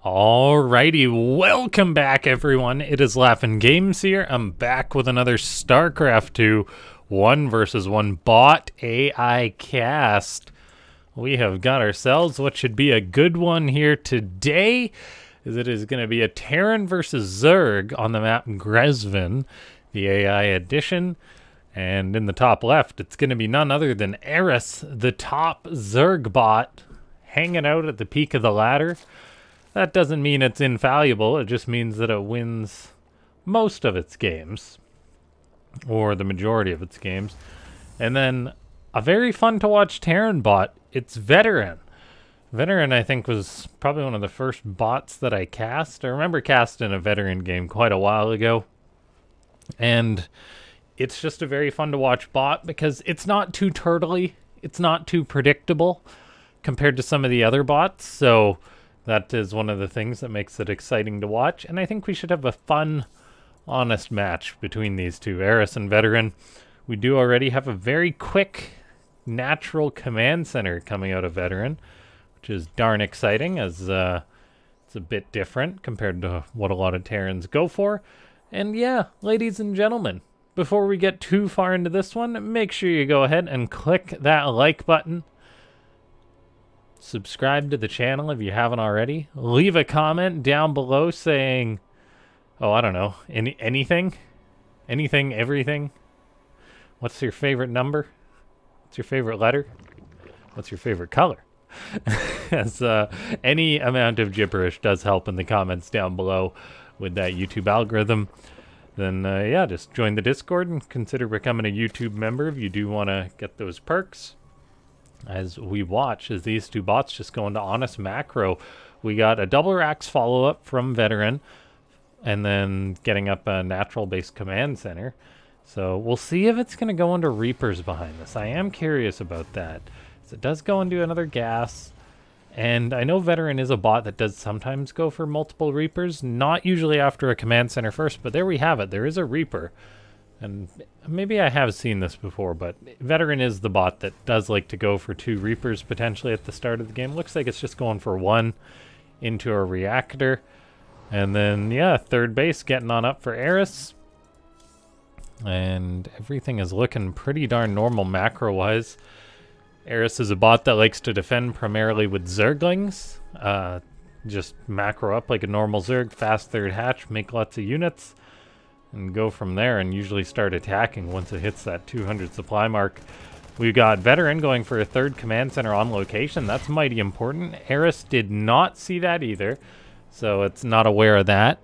Alrighty, welcome back everyone. It is LaughNgamez here. I'm back with another Starcraft 2 1 versus 1 bot AI cast. We have got ourselves what should be a good one here today, as it is going to be a Terran versus Zerg on the map Grezvin, the AI edition. And in the top left, it's going to be none other than Eris, the top Zerg bot, hanging out at the peak of the ladder. That doesn't mean it's infallible, it just means that it wins most of its games, or the majority of its games. And then a very fun to watch Terran bot, it's VeTerran. VeTerran, I think, was probably one of the first bots that I cast. I remember casting a VeTerran game quite a while ago. And it's just a very fun to watch bot because it's not too turtly, it's not too predictable compared to some of the other bots, so that is one of the things that makes it exciting to watch, and I think we should have a fun, honest match between these two, Eris and VeTerran. We do already have a very quick, natural command center coming out of VeTerran, which is darn exciting, as it's a bit different compared to what a lot of Terrans go for. And yeah, ladies and gentlemen, before we get too far into this one, make sure you go ahead and click that like button. Subscribe to the channel if you haven't already. Leave a comment down below saying, oh, I don't know, anything, everything. What's your favorite number? What's your favorite letter? What's your favorite color? As any amount of gibberish does help in the comments down below with that YouTube algorithm. Then yeah, just join the Discord and consider becoming a YouTube member if you do want to get those perks. As we watch as these two bots just go into honest macro. We got a double racks follow-up from VeTerran, and then getting up a natural-based command center. So we'll see if it's going to go into Reapers behind this. I am curious about that. So it does go into another gas, and I know VeTerran is a bot that does sometimes go for multiple Reapers, not usually after a command center first, but there we have it. There is a Reaper. And maybe I have seen this before, but VeTerran is the bot that does like to go for 2 Reapers potentially at the start of the game. Looks like it's just going for 1 into a reactor. And then, yeah, third base getting on up for Eris. And everything is looking pretty darn normal macro-wise. Eris is a bot that likes to defend primarily with Zerglings. Just macro up like a normal Zerg, fast third hatch, make lots of units, and go from there and usually start attacking once it hits that 200 supply mark. We've got VeTerran going for a third command center on location. That's mighty important. Eris did not see that either, so it's not aware of that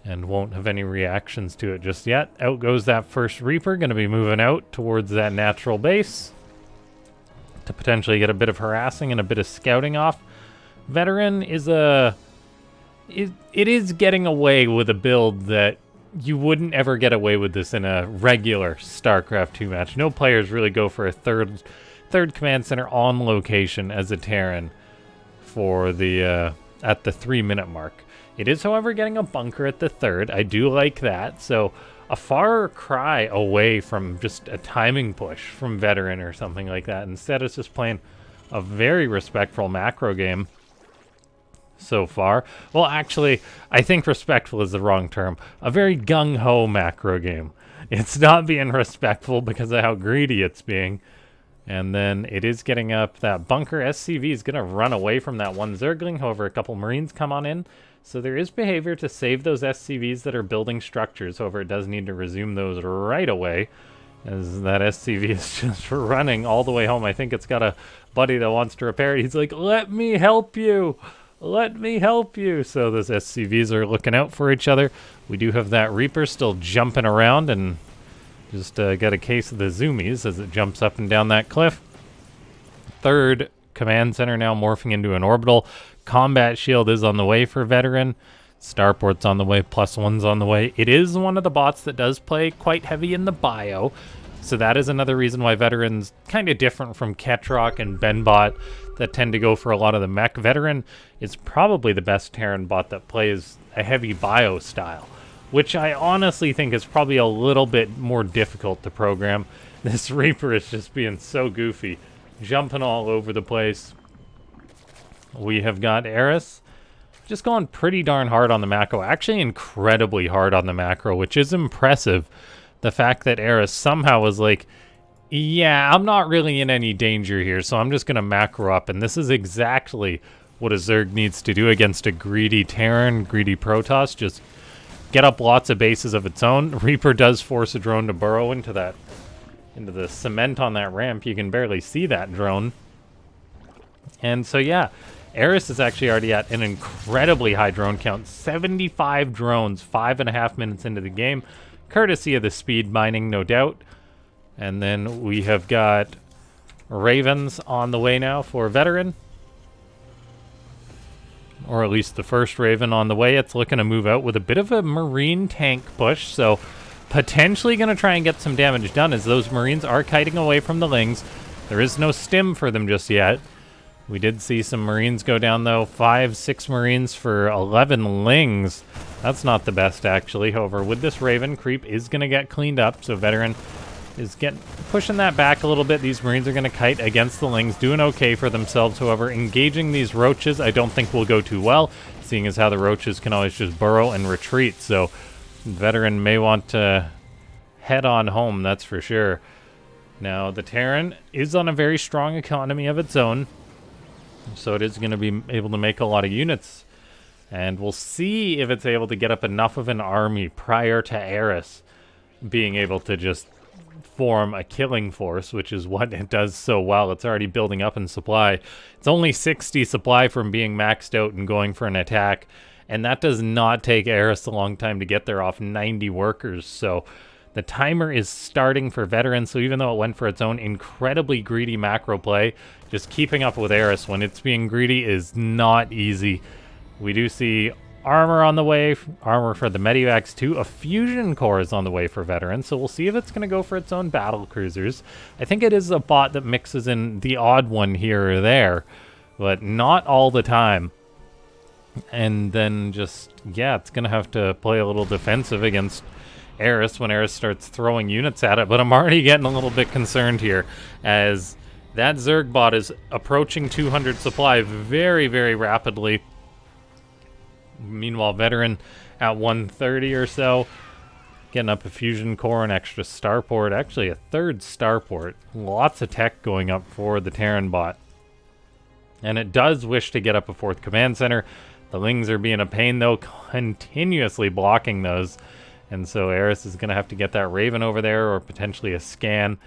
and won't have any reactions to it just yet. Out goes that first Reaper, going to be moving out towards that natural base to potentially get a bit of harassing and a bit of scouting off. VeTerran is it is getting away with a build that you wouldn't ever get away with this in a regular StarCraft 2 match. No players really go for a third command center on location as a Terran for the at the 3-minute mark. It is, however, getting a bunker at the 3rd. I do like that. So a far cry away from just a timing push from VeTerran or something like that. Instead, it's just playing a very respectful macro game so far. Well, actually, I think respectful is the wrong term. A very gung-ho macro game. It's not being respectful because of how greedy it's being. And then it is getting up that bunker. SCV is going to run away from that one Zergling. However, a couple Marines come on in. So there is behavior to save those SCVs that are building structures. However, it does need to resume those right away, as that SCV is just running all the way home. I think it's got a buddy that wants to repair it. He's like, let me help you. Let me help you. So those SCVs are looking out for each other. We do have that Reaper still jumping around and just got a case of the zoomies as it jumps up and down that cliff. Third command center now morphing into an orbital. Combat shield is on the way for VeTerran. Starport's on the way, +1's on the way. It is one of the bots that does play quite heavy in the bio. So that is another reason why VeTerran's kind of different from Ketrock and Benbot that tend to go for a lot of the mech. VeTerran is probably the best Terran bot that plays a heavy bio style, which I honestly think is probably a little bit more difficult to program. This Reaper is just being so goofy, jumping all over the place. We have got Eris just going pretty darn hard on the macro. Actually incredibly hard on the macro, which is impressive. The fact that Eris somehow was like, yeah, I'm not really in any danger here, so I'm just going to macro up. And this is exactly what a Zerg needs to do against a greedy Terran, greedy Protoss. Just get up lots of bases of its own. Reaper does force a drone to burrow into the cement on that ramp. You can barely see that drone. And so, yeah, Eris is actually already at an incredibly high drone count. 75 drones, 5.5 minutes into the game. Courtesy of the speed mining, no doubt. And then we have got Ravens on the way now for VeTerran. Or at least the first Raven on the way. It's looking to move out with a bit of a Marine tank push. So potentially going to try and get some damage done as those Marines are kiting away from the Lings. There is no stim for them just yet. We did see some Marines go down though. 5-6 Marines for 11 Lings. That's not the best actually. However, with this Raven, creep is going to get cleaned up. So VeTerran is pushing that back a little bit. These Marines are going to kite against the Lings, doing okay for themselves. However, engaging these Roaches I don't think will go too well, seeing as how the Roaches can always just burrow and retreat. So VeTerran may want to head on home, that's for sure. Now, the Terran is on a very strong economy of its own, so it is going to be able to make a lot of units. And we'll see if it's able to get up enough of an army prior to Eris being able to just form a killing force, which is what it does so well. It's already building up in supply. It's only 60 supply from being maxed out and going for an attack, and that does not take Eris a long time to get there off 90 workers. So the timer is starting for VeTerran, so even though it went for its own incredibly greedy macro play, just keeping up with Eris when it's being greedy is not easy. We do see armor on the way, armor for the Medivacs too. A fusion core is on the way for VeTerran, so we'll see if it's going to go for its own battle cruisers. I think it is a bot that mixes in the odd one here or there, but not all the time. And then just, yeah, it's going to have to play a little defensive against Eris when Eris starts throwing units at it. But I'm already getting a little bit concerned here as that Zerg bot is approaching 200 supply very, very rapidly. Meanwhile, VeTerran at 130 or so, getting up a fusion core, an extra starport, actually a third starport. Lots of tech going up for the Terran bot. And it does wish to get up a fourth command center. The Lings are being a pain though, continuously blocking those. And so Eris is going to have to get that Raven over there, or potentially a scan.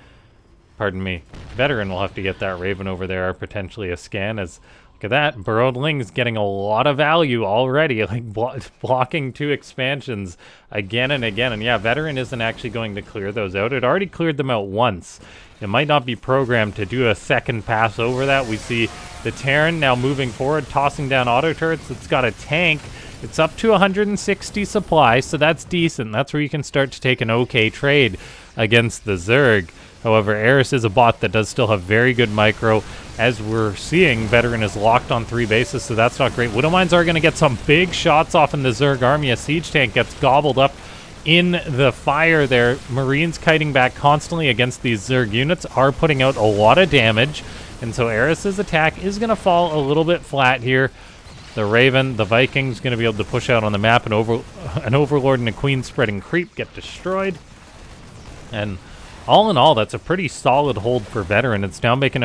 Pardon me. VeTerran will have to get that Raven over there, or potentially a scan, as look at that. Burrowed Ling's getting a lot of value already, like blocking 2 expansions again and again. And yeah, VeTerran isn't actually going to clear those out. It already cleared them out once. It might not be programmed to do a second pass over that. We see the Terran now moving forward, tossing down auto turrets. It's got a tank. It's up to 160 supply, so that's decent. That's where you can start to take an okay trade against the Zerg. However, Eris is a bot that does still have very good micro. As we're seeing, VeTerran is locked on 3 bases, so that's not great. Widowmines are going to get some big shots off in the Zerg army. A siege tank gets gobbled up in the fire there. Marines kiting back constantly against these Zerg units are putting out a lot of damage. And so Eris's attack is going to fall a little bit flat here. The Raven, the Viking's going to be able to push out on the map, and an Overlord and a Queen spreading creep get destroyed. And all in all, that's a pretty solid hold for VeTerran. It's now making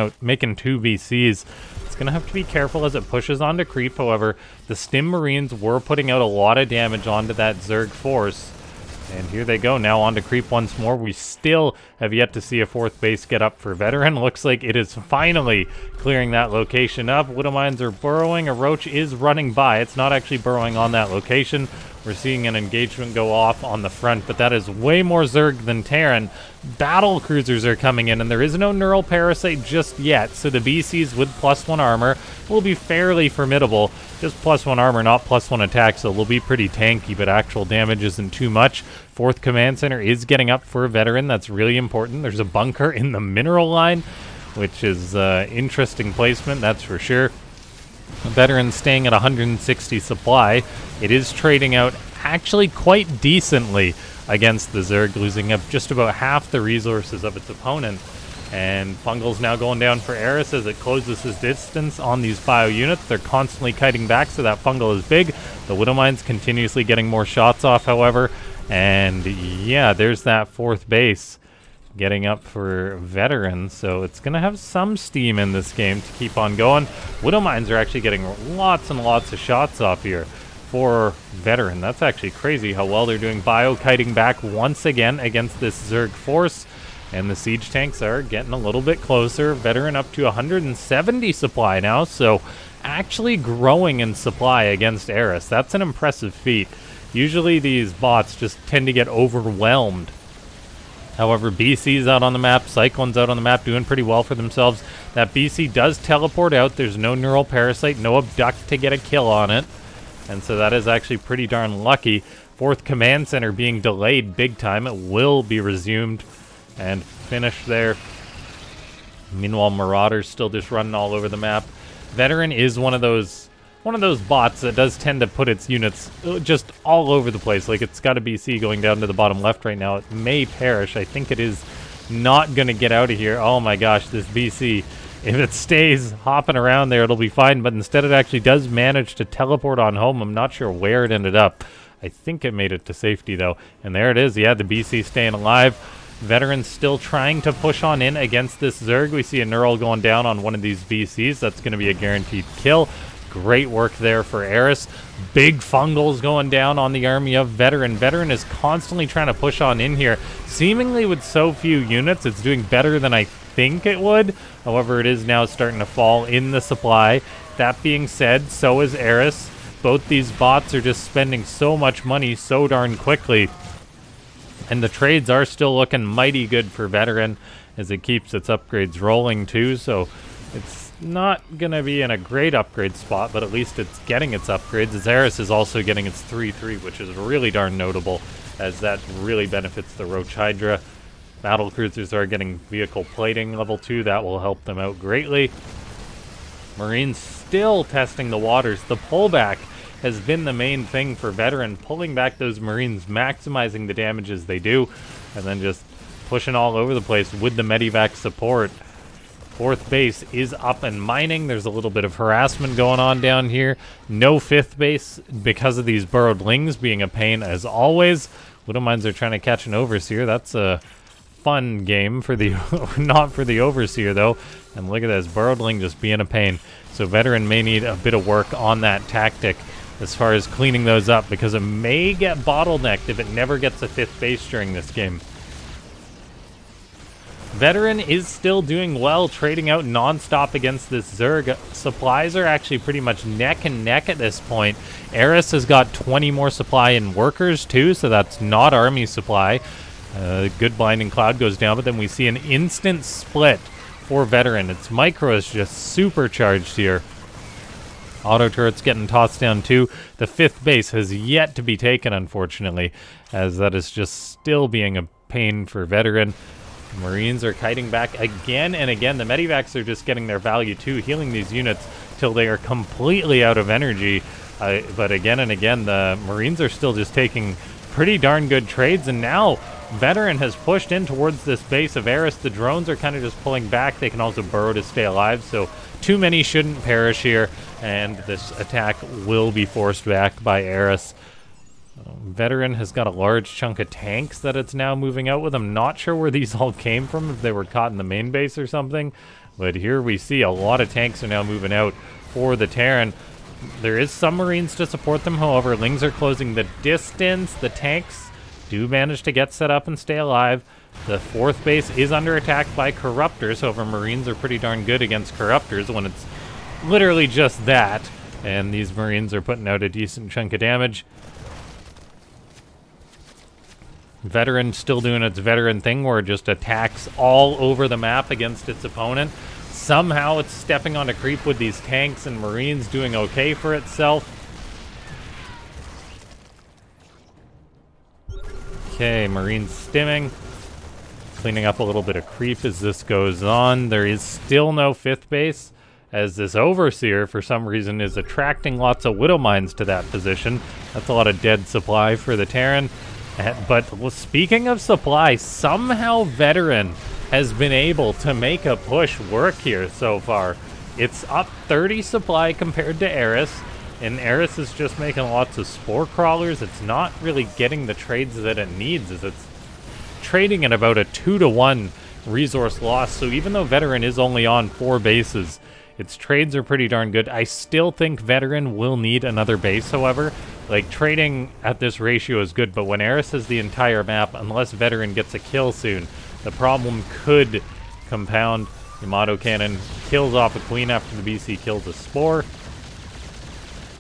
2 VCs. It's going to have to be careful as it pushes onto creep. However, the Stim Marines were putting out a lot of damage onto that Zerg force. And here they go, now onto creep once more. We still have yet to see a 4th base get up for VeTerran. Looks like it is finally clearing that location up. Widowmines are burrowing. A Roach is running by. It's not actually burrowing on that location. We're seeing an engagement go off on the front, but that is way more Zerg than Terran. Battle cruisers are coming in, and there is no Neural Parasite just yet, so the BCs with +1 armor will be fairly formidable. Just +1 armor, not +1 attack, so they'll be pretty tanky, but actual damage isn't too much. 4th command center is getting up for a VeTerran. That's really important. There's a bunker in the mineral line, which is interesting placement, that's for sure. VeTerran staying at 160 supply. It is trading out actually quite decently against the Zerg, losing up just about half the resources of its opponent. And Fungal's now going down for Eris as it closes his distance on these bio units. They're constantly kiting back, so that Fungal is big. The Widowmine's continuously getting more shots off, however. And yeah, there's that fourth base getting up for VeTerran. So it's going to have some steam in this game to keep on going. Widowmines are actually getting lots and lots of shots off here for VeTerran. That's actually crazy how well they're doing. Bio kiting back once again against this Zerg force. And the siege tanks are getting a little bit closer. VeTerran up to 170 supply now, so actually growing in supply against Eris. That's an impressive feat. Usually these bots just tend to get overwhelmed. However, BC's out on the map, Cyclone's out on the map, doing pretty well for themselves. That BC does teleport out. There's no Neural Parasite, no Abduct to get a kill on it. And so that is actually pretty darn lucky. Fourth Command Center being delayed big time. It will be resumed and finished there. Meanwhile, Marauder's still just running all over the map. VeTerran is one of those bots that does tend to put its units just all over the place. Like, it's got a BC going down to the bottom left right now. It may perish. I think it is not going to get out of here. Oh my gosh, this BC. If it stays hopping around there, it'll be fine. But instead, it actually does manage to teleport on home. I'm not sure where it ended up. I think it made it to safety, though. And there it is. Yeah, the BC staying alive. VeTerran's still trying to push on in against this Zerg. We see a Neural going down on one of these BCs. That's going to be a guaranteed kill. Great work there for Eris. Big Fungals going down on the army of VeTerran. VeTerran is constantly trying to push on in here. Seemingly with so few units, it's doing better than I think it would. However, it is now starting to fall in the supply. That being said, so is Eris. Both these bots are just spending so much money so darn quickly. And the trades are still looking mighty good for VeTerran as it keeps its upgrades rolling too. So it's not going to be in a great upgrade spot, but at least it's getting its upgrades. As Eris is also getting its 3-3, which is really darn notable, as that really benefits the Roach Hydra. Battlecruisers are getting vehicle plating level 2. That will help them out greatly. Marines still testing the waters. The pullback has been the main thing for VeTerran, pulling back those Marines, maximizing the damages they do, and then just pushing all over the place with the Medivac support. Fourth base is up and mining. There's a little bit of harassment going on down here. No fifth base because of these burrowed lings being a pain as always. Widowmines are trying to catch an Overseer. That's a fun game for the not for the Overseer though. And look at this, burrowed ling just being a pain. So VeTerran may need a bit of work on that tactic as far as cleaning those up, because it may get bottlenecked if it never gets a fifth base during this game. VeTerran is still doing well, trading out non-stop against this Zerg. Supplies are actually pretty much neck and neck at this point. Eris has got 20 more supply in workers too, so that's not army supply. Good Blinding Cloud goes down, but then we see an instant split for VeTerran. Its micro is just supercharged here. Auto turrets getting tossed down too. The fifth base has yet to be taken, unfortunately, as that is just still being a pain for VeTerran. Marines are kiting back again and again. The Medivacs are just getting their value too, healing these units till they are completely out of energy. But again and again, the Marines are still just taking pretty darn good trades, and now VeTerran has pushed in towards this base of Eris. The drones are kind of just pulling back. They can also burrow to stay alive, so too many shouldn't perish here, and this attack will be forced back by Eris. VeTerran has got a large chunk of tanks that it's now moving out with. I'm not sure where these all came from, if they were caught in the main base or something, but here we see a lot of tanks are now moving out for the Terran. There is some Marines to support them, however, Lings are closing the distance. The tanks do manage to get set up and stay alive. The fourth base is under attack by Corruptors, however, Marines are pretty darn good against Corruptors when it's literally just that, and these Marines are putting out a decent chunk of damage. VeTerran still doing its VeTerran thing where it just attacks all over the map against its opponent. Somehow it's stepping on a creep with these tanks and Marines, doing okay for itself. Okay, Marines stimming. Cleaning up a little bit of creep as this goes on. There is still no fifth base, as this Overseer, for some reason, is attracting lots of Widowmines to that position. That's a lot of dead supply for the Terran. But speaking of supply, somehow VeTerran has been able to make a push work here so far. It's up 30 supply compared to Eris, and Eris is just making lots of spore crawlers. It's not really getting the trades that it needs, as it's trading at about a 2-to-1 resource loss. So even though VeTerran is only on 4 bases, its trades are pretty darn good. I still think VeTerran will need another base, however. Like, trading at this ratio is good, but when Eris has the entire map, unless VeTerran gets a kill soon, the problem could compound. Yamato Cannon kills off a queen after the BC kills a spore.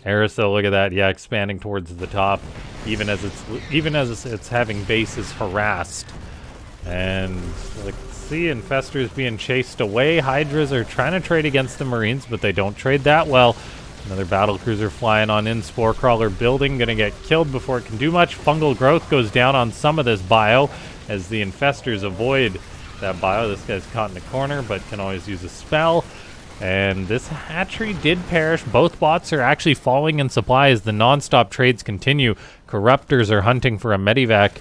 Eris, though, look at that. Yeah, expanding towards the top, even as it's having bases harassed. And let's see, Infestors being chased away. Hydras are trying to trade against the Marines, but they don't trade that well. Another battle cruiser flying on in. Spore crawler building, gonna get killed before it can do much. Fungal growth goes down on some of this bio as the Infestors avoid that bio. This guy's caught in the corner, but can always use a spell. And this hatchery did perish. Both bots are actually falling in supply as the non-stop trades continue. Corruptors are hunting for a medivac,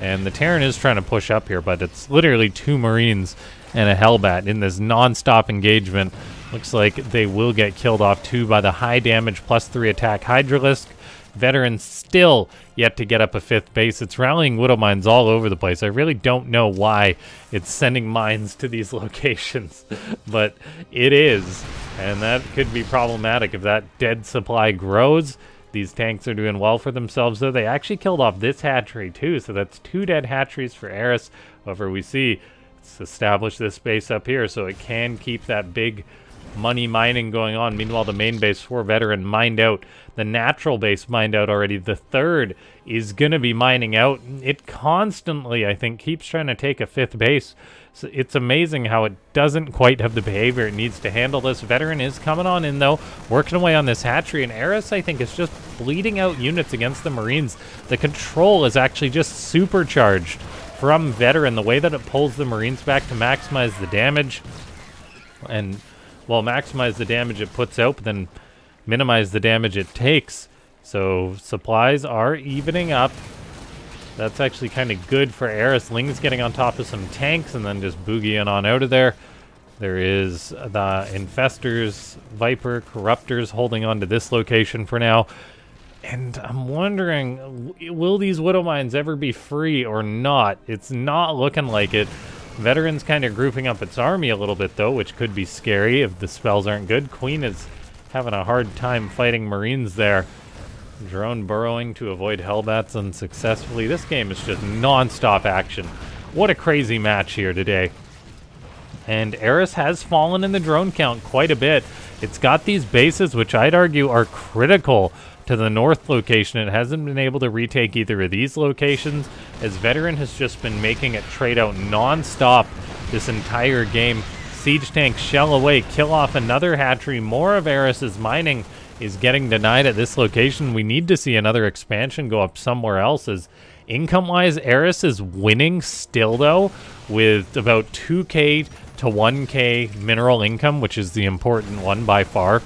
and the Terran is trying to push up here, but it's literally 2 Marines and a Hellbat in this non-stop engagement. Looks like they will get killed off too by the high damage +3 attack Hydralisk. VeTerran still yet to get up a 5th base. It's rallying Widow Mines all over the place. I really don't know why it's sending mines to these locations, but it is, and that could be problematic if that dead supply grows. These tanks are doing well for themselves, though. They actually killed off this hatchery too, so that's 2 dead hatcheries for Eris. However, we see it's established this base up here, so it can keep that big money mining going on. Meanwhile, the main base for VeTerran mined out. The natural base mined out already. The 3rd is going to be mining out. It constantly, I think, keeps trying to take a 5th base. So it's amazing how it doesn't quite have the behavior it needs to handle this. VeTerran is coming on in, though, working away on this hatchery. And Eris, I think, is just bleeding out units against the Marines. The control is actually just supercharged from VeTerran. The way that it pulls the Marines back to maximize the damage. And, well, maximize the damage it puts out, but then minimize the damage it takes. So supplies are evening up. That's actually kind of good for Eris. Ling's getting on top of some tanks and then just boogieing on out of there. There is the Infestors, Viper, Corruptors holding on to this location for now. And I'm wondering, will these Widow Mines ever be free or not? It's not looking like it. VeTerran's kind of grouping up its army a little bit, though, which could be scary if the spells aren't good. Queen is having a hard time fighting Marines there. Drone burrowing to avoid Hellbats unsuccessfully. This game is just non-stop action. What a crazy match here today. And Eris has fallen in the drone count quite a bit. It's got these bases, which I'd argue are critical to the north location. It hasn't been able to retake either of these locations, as VeTerran has just been making it trade out non-stop this entire game. Siege tanks shell away, kill off another hatchery. More of Eris's mining is getting denied at this location. We need to see another expansion go up somewhere else, as income-wise, Eris is winning still, though, with about 2k to 1k mineral income, which is the important one by far.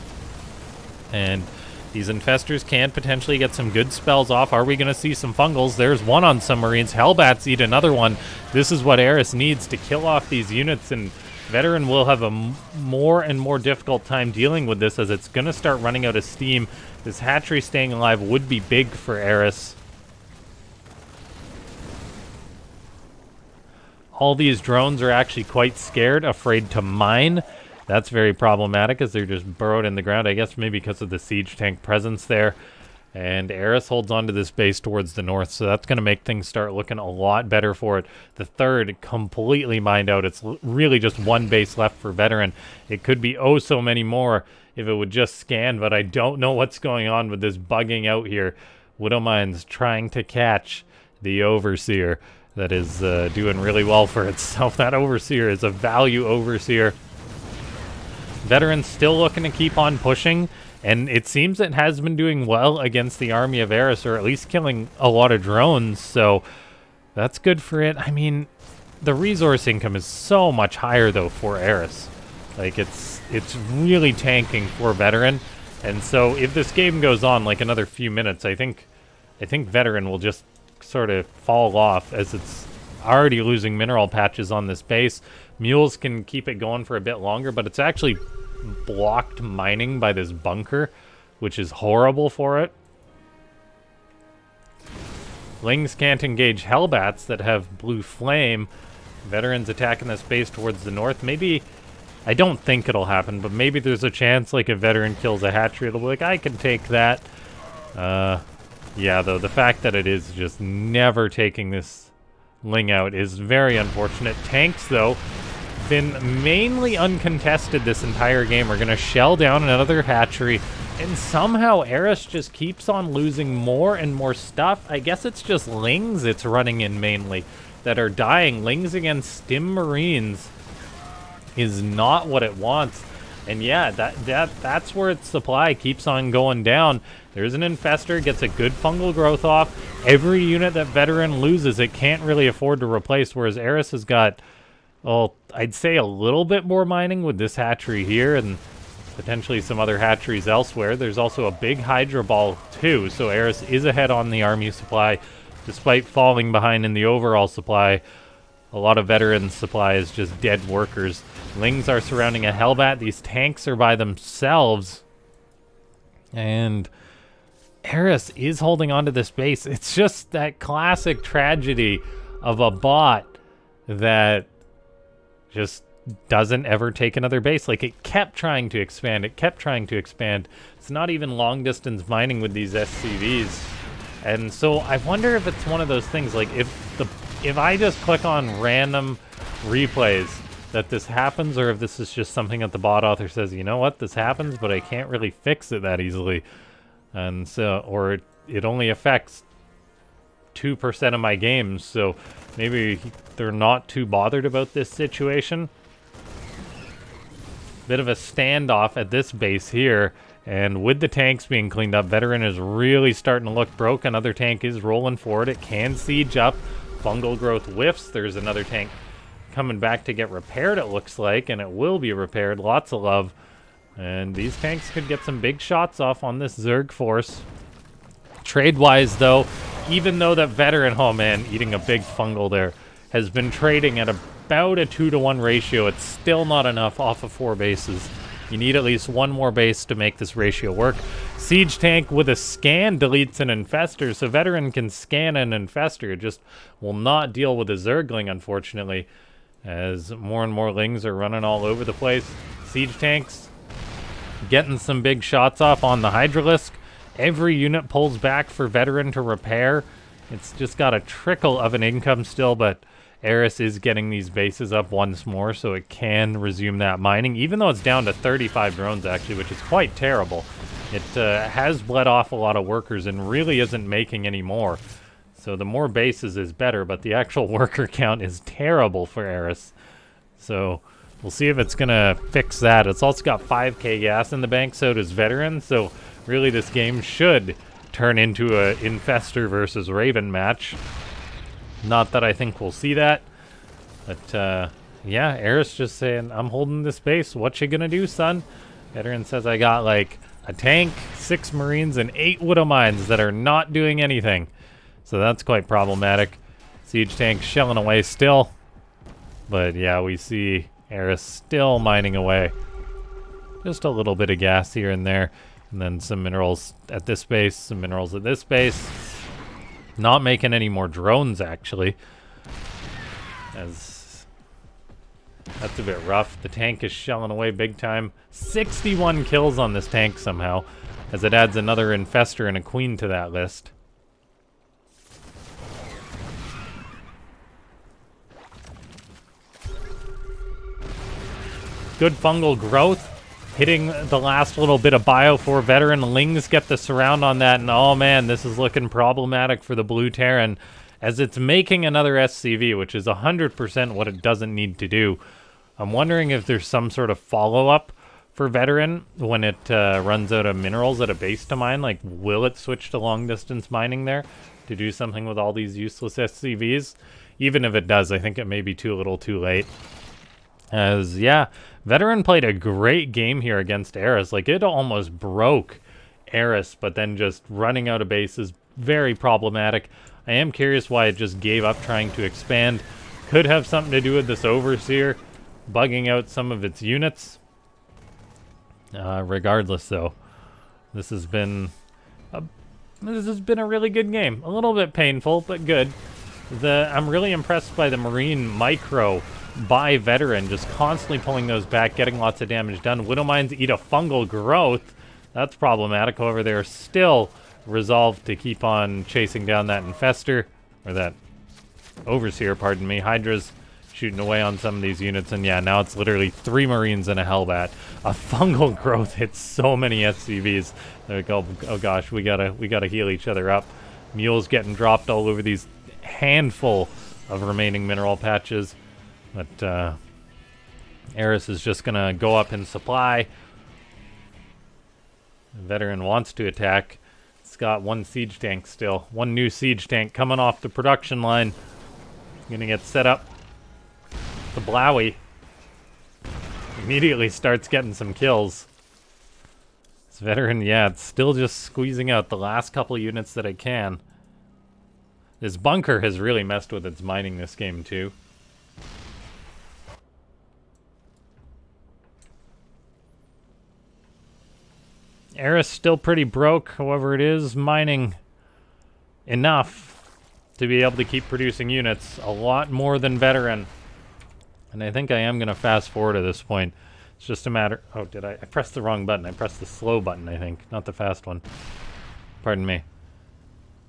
And these Infestors can potentially get some good spells off. Are we going to see some fungals? There's one on some Marines. Hellbats eat another one. This is what Eris needs to kill off these units, and VeTerran will have a more and more difficult time dealing with this, as it's going to start running out of steam. This hatchery staying alive would be big for Eris. All these drones are actually quite scared, afraid to mine. That's very problematic, as they're just burrowed in the ground, I guess maybe because of the siege tank presence there. And Eris holds on to this base towards the north, so that's going to make things start looking a lot better for it. The 3rd completely mined out. It's really just 1 base left for VeTerran. It could be oh so many more if it would just scan, but I don't know what's going on with this bugging out here. Widow Mines trying to catch the Overseer that is doing really well for itself. That Overseer is a value Overseer. VeTerran's still looking to keep on pushing, and it seems it has been doing well against the army of Eris, or at least killing a lot of drones, so that's good for it. I mean, the resource income is so much higher, though, for Eris. Like, it's really tanking for VeTerran, and so if this game goes on like another few minutes, I think VeTerran will just sort of fall off, as it's already losing mineral patches on this base. Mules can keep it going for a bit longer, but it's actually blocked mining by this bunker, which is horrible for it. Lings can't engage Hellbats that have blue flame. Veterans attacking this base towards the north. Maybe, I don't think it'll happen, but maybe there's a chance like if Veteran kills a hatchery, it'll be like, I can take that. Yeah, though, the fact that it is just never taking this Ling out is very unfortunate. Tanks, though, been mainly uncontested this entire game. We're going to shell down another hatchery, and somehow Eris just keeps on losing more and more stuff. I guess it's just Lings it's running in mainly that are dying. Lings against Stim Marines is not what it wants. And yeah, that's where its supply keeps on going down. There's an Infestor, gets a good fungal growth off. Every unit that Veteran loses, it can't really afford to replace, whereas Eris has got, well, I'd say a little bit more mining with this hatchery here and potentially some other hatcheries elsewhere. There's also a big Hydra Ball too, so Eris is ahead on the army supply, despite falling behind in the overall supply. A lot of Veteran supply is just dead workers. Lings are surrounding a Hellbat. These tanks are by themselves. And Eris is holding onto this base. It's just that classic tragedy of a bot that just doesn't ever take another base. Like, it kept trying to expand. It kept trying to expand. It's not even long-distance mining with these SCVs. And so I wonder if it's one of those things, like, if I just click on random replays that this happens, or if this is just something that the bot author says, you know what, this happens, but I can't really fix it that easily. And so, or it only affects 2% of my games, so maybe they're not too bothered about this situation. Bit of a standoff at this base here, and with the tanks being cleaned up, Veteran is really starting to look broke. Another tank is rolling forward. It can siege up. Fungal growth whiffs. There's another tank coming back to get repaired, it looks like, and it will be repaired. Lots of love. And these tanks could get some big shots off on this Zerg force. Trade-wise, though, even though that Veteran, oh man, eating a big fungal there, has been trading at about a 2-to-1 ratio, it's still not enough off of 4 bases. You need at least one more base to make this ratio work. Siege tank with a scan deletes an Infestor, so Veteran can scan an Infestor. It just will not deal with a Zergling, unfortunately, as more and more Lings are running all over the place. Siege tanks getting some big shots off on the Hydralisk. Every unit pulls back for Veteran to repair. It's just got a trickle of an income still, but Eris is getting these bases up once more, so it can resume that mining, even though it's down to 35 drones, actually, which is quite terrible. It has bled off a lot of workers and really isn't making any more. So the more bases is better, but the actual worker count is terrible for Eris. So we'll see if it's going to fix that. It's also got 5k gas in the bank, so does Veteran, so really this game should turn into a Infestor versus Raven match. Not that I think we'll see that, but yeah, Eris just saying, I'm holding this base. What you gonna do, son? Veteran says, I got like a tank, 6 Marines, and 8 Widow Mines that are not doing anything. So that's quite problematic. Siege tank shelling away still. But yeah, we see Eris still mining away. Just a little bit of gas here and there. And then some minerals at this base, some minerals at this base. Not making any more drones, actually. As that's a bit rough. The tank is shelling away big time. 61 kills on this tank somehow, as it adds another Infestor and a Queen to that list. Good fungal growth. Hitting the last little bit of bio for Veteran. Lings get the surround on that, and oh man, this is looking problematic for the Blue Terran, as it's making another SCV, which is 100% what it doesn't need to do. I'm wondering if there's some sort of follow-up for Veteran when it runs out of minerals at a base to mine. Like, will it switch to long-distance mining there to do something with all these useless SCVs? Even if it does, I think it may be too little too late. As, yeah, Veteran played a great game here against Eris. Like, it almost broke Eris, but then just running out of bases, very problematic. I am curious why it just gave up trying to expand. Could have something to do with this Overseer bugging out some of its units. Regardless, though, this has been a really good game. A little bit painful, but good. I'm really impressed by the Marine Micro by VeTerran, just constantly pulling those back, getting lots of damage done. Widow Mines eat a fungal growth. That's problematic. However, they're still resolved to keep on chasing down that Infestor, or that Overseer, pardon me. Hydra's shooting away on some of these units, and yeah, now it's literally 3 Marines and a Hellbat. A fungal growth hits so many SCVs. They're like, oh gosh, we gotta heal each other up. Mules getting dropped all over these handful of remaining mineral patches, but Eris is just gonna go up in supply. VeTerran wants to attack. It's got 1 siege tank still. 1 new siege tank coming off the production line. Gonna get set up. The Blowie immediately starts getting some kills. This VeTerran, yeah, it's still just squeezing out the last couple units that it can. This bunker has really messed with its mining this game, too. Eris still pretty broke, however it is mining enough to be able to keep producing units. A lot more than VeTerran. And I think I am going to fast forward at this point. It's just a matter... Oh, did I pressed the wrong button. I pressed the slow button, I think, not the fast one. Pardon me.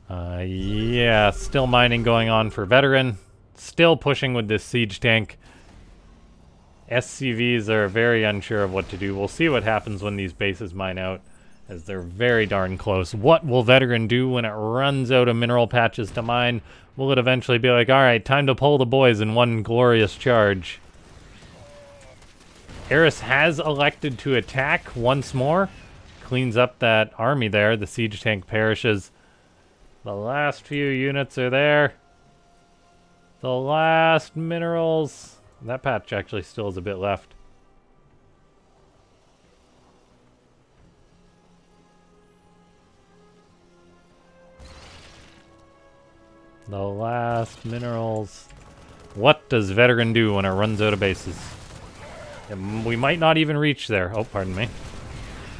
Yeah, still mining going on for VeTerran. Still pushing with this siege tank. SCVs are very unsure of what to do. We'll see what happens when these bases mine out, as they're very darn close. What will VeTerran do when it runs out of mineral patches to mine? Will it eventually be like, alright, time to pull the boys in one glorious charge? Eris has elected to attack once more. Cleans up that army there. The siege tank perishes. The last few units are there. The last minerals. That patch actually still has a bit left. The last minerals. What does VeTerran do when it runs out of bases? And we might not even reach there. Oh, pardon me.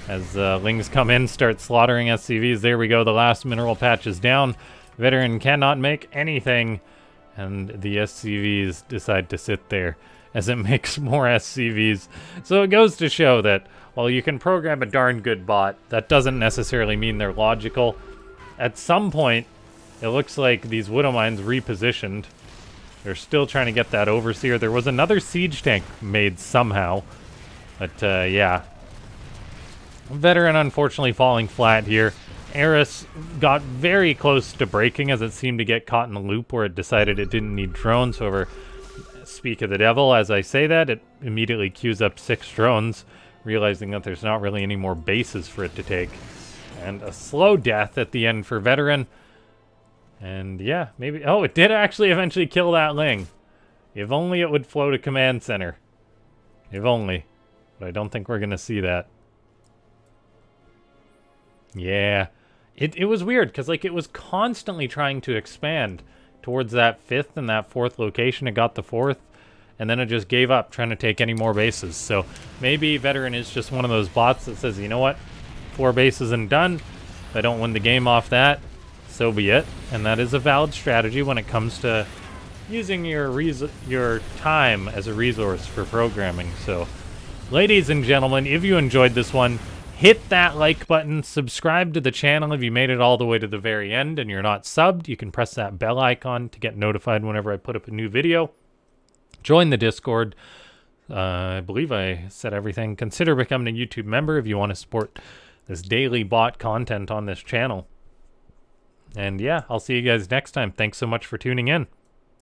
As Lings come in, start slaughtering SCVs. There we go. The last mineral patch is down. VeTerran cannot make anything. And the SCVs decide to sit there as it makes more SCVs. So it goes to show that while you can program a darn good bot, that doesn't necessarily mean they're logical. At some point, it looks like these Widow Mines repositioned. They're still trying to get that Overseer. There was another siege tank made somehow. But, yeah. VeTerran unfortunately falling flat here. Eris got very close to breaking as it seemed to get caught in a loop where it decided it didn't need drones. However, speak of the devil, as I say that, it immediately queues up 6 drones, realizing that there's not really any more bases for it to take. And a slow death at the end for VeTerran. And yeah, maybe... Oh, it did actually eventually kill that Ling. If only it would float a command center. If only. But I don't think we're going to see that. Yeah. It was weird, because like it was constantly trying to expand towards that 5th and that 4th location. It got the 4th, and then it just gave up trying to take any more bases. So maybe VeTerran is just one of those bots that says, you know what? 4 bases and done. If I don't win the game off that, so be it. And that is a valid strategy when it comes to using your time as a resource for programming. So, ladies and gentlemen, if you enjoyed this one, hit that like button, subscribe to the channel if you made it all the way to the very end and you're not subbed. You can press that bell icon to get notified whenever I put up a new video. Join the Discord. I believe I said everything. Consider becoming a YouTube member if you want to support this daily bot content on this channel. And yeah, I'll see you guys next time. Thanks so much for tuning in.